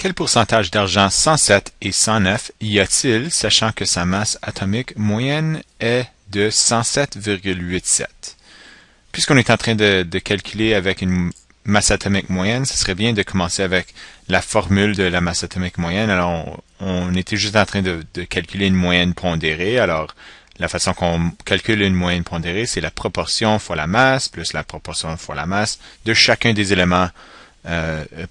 Quel pourcentage d'argent 107 et 109 y a-t-il, sachant que sa masse atomique moyenne est de 107,87? Puisqu'on est en train de calculer avec une masse atomique moyenne, ce serait bien de commencer avec la formule de la masse atomique moyenne. Alors, on était juste en train de calculer une moyenne pondérée. Alors, la façon qu'on calcule une moyenne pondérée, c'est la proportion fois la masse, plus la proportion fois la masse de chacun des éléments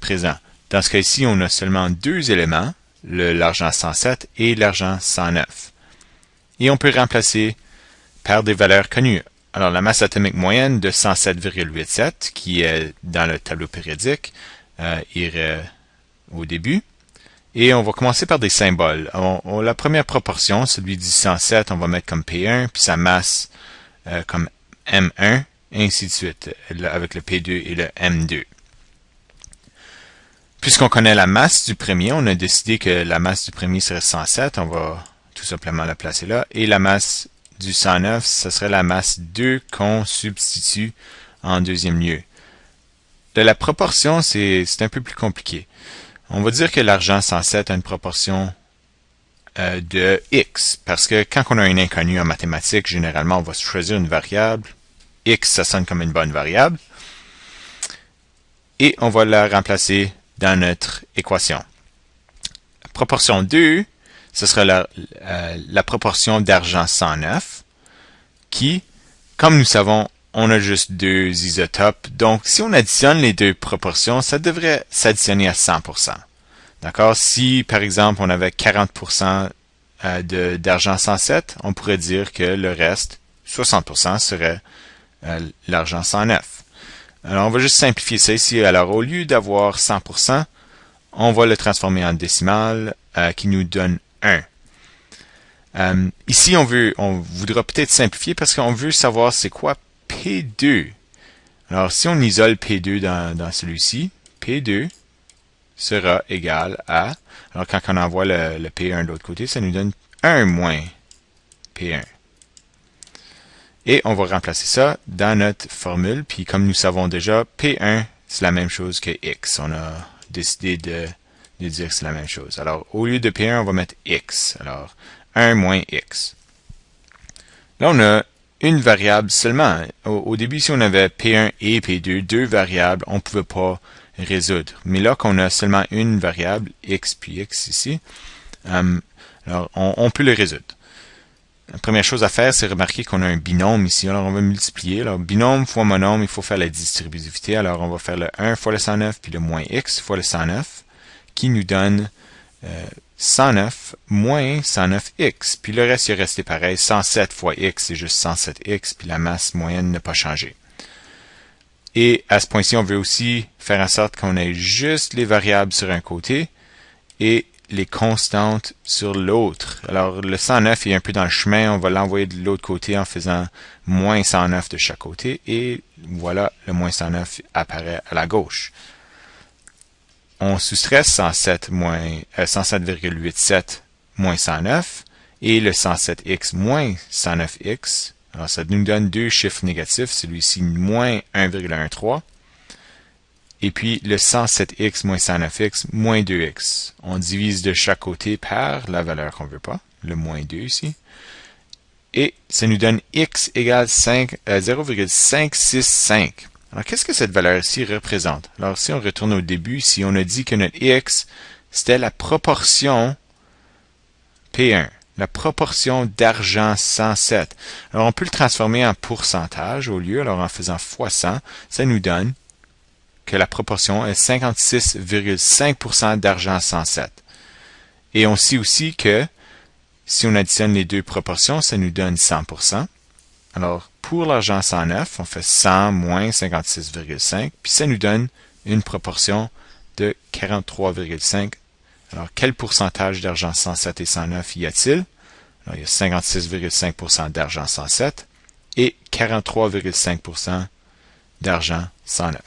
présents. Dans ce cas-ci, on a seulement deux éléments, l'argent 107 et l'argent 109. Et on peut remplacer par des valeurs connues. Alors, la masse atomique moyenne de 107,87, qui est dans le tableau périodique, irait au début. Et on va commencer par des symboles. La première proportion, celui du 107, on va mettre comme P1, puis sa masse comme M1, et ainsi de suite, avec le P2 et le M2. Puisqu'on connaît la masse du premier, on a décidé que la masse du premier serait 107, on va tout simplement la placer là, et la masse du 109, ce serait la masse 2 qu'on substitue en deuxième lieu. De la proportion, c'est un peu plus compliqué. On va dire que l'argent 107 a une proportion de x, parce que quand on a un inconnu en mathématiques, généralement, on va choisir une variable. X, ça sonne comme une bonne variable. Et on va la remplacer dans notre équation. Proportion 2, ce sera la proportion d'argent 109, qui, comme nous savons, on a juste deux isotopes. Donc, si on additionne les deux proportions, ça devrait s'additionner à 100%. D'accord? Si, par exemple, on avait 40% d'argent 107, on pourrait dire que le reste, 60%, serait l'argent 109. Alors, on va juste simplifier ça ici. Alors, au lieu d'avoir 100%, on va le transformer en décimale qui nous donne 1. Ici, on voudra peut-être simplifier parce qu'on veut savoir c'est quoi P2. Alors, si on isole P2 dans celui-ci, P2 sera égal à... Alors, quand on envoie le P1 de l'autre côté, ça nous donne 1 moins P1. Et on va remplacer ça dans notre formule. Puis comme nous savons déjà, P1, c'est la même chose que X. On a décidé de dire que c'est la même chose. Alors, au lieu de P1, on va mettre X. Alors, 1 moins X. Là, on a une variable seulement. Au début, si on avait P1 et P2, deux variables, on ne pouvait pas résoudre. Mais là qu'on a seulement une variable, X puis X ici, alors on peut le résoudre. La première chose à faire, c'est remarquer qu'on a un binôme ici. Alors, on va multiplier. Alors, binôme fois monôme, il faut faire la distributivité. Alors, on va faire le 1 fois le 109, puis le moins x fois le 109, qui nous donne 109 moins 109x. Puis le reste, il est resté pareil. 107 fois x, c'est juste 107x, puis la masse moyenne n'a pas changé. Et à ce point-ci, on veut aussi faire en sorte qu'on ait juste les variables sur un côté et les constantes sur l'autre. Alors, le 109 est un peu dans le chemin. On va l'envoyer de l'autre côté en faisant moins 109 de chaque côté. Et voilà, le moins 109 apparaît à la gauche. On soustrait 107,87 moins 109 et le 107x moins 109x. Alors, ça nous donne deux chiffres négatifs. Celui-ci, moins 1,13. Et puis, le 107x moins 109x moins 2x. On divise de chaque côté par la valeur qu'on ne veut pas, le moins 2 ici. Et ça nous donne x égale 0,565. Alors, qu'est-ce que cette valeur ici représente? Alors, si on retourne au début, si on a dit que notre x, c'était la proportion P1, la proportion d'argent 107. Alors, on peut le transformer en pourcentage au lieu. Alors, en faisant fois 100, ça nous donne que la proportion est 56,5% d'argent 107. Et on sait aussi que si on additionne les deux proportions, ça nous donne 100%. Alors, pour l'argent 109, on fait 100 moins 56,5, puis ça nous donne une proportion de 43,5. Alors, quel pourcentage d'argent 107 et 109 y a-t-il? Alors, il y a 56,5% d'argent 107 et 43,5% d'argent 109.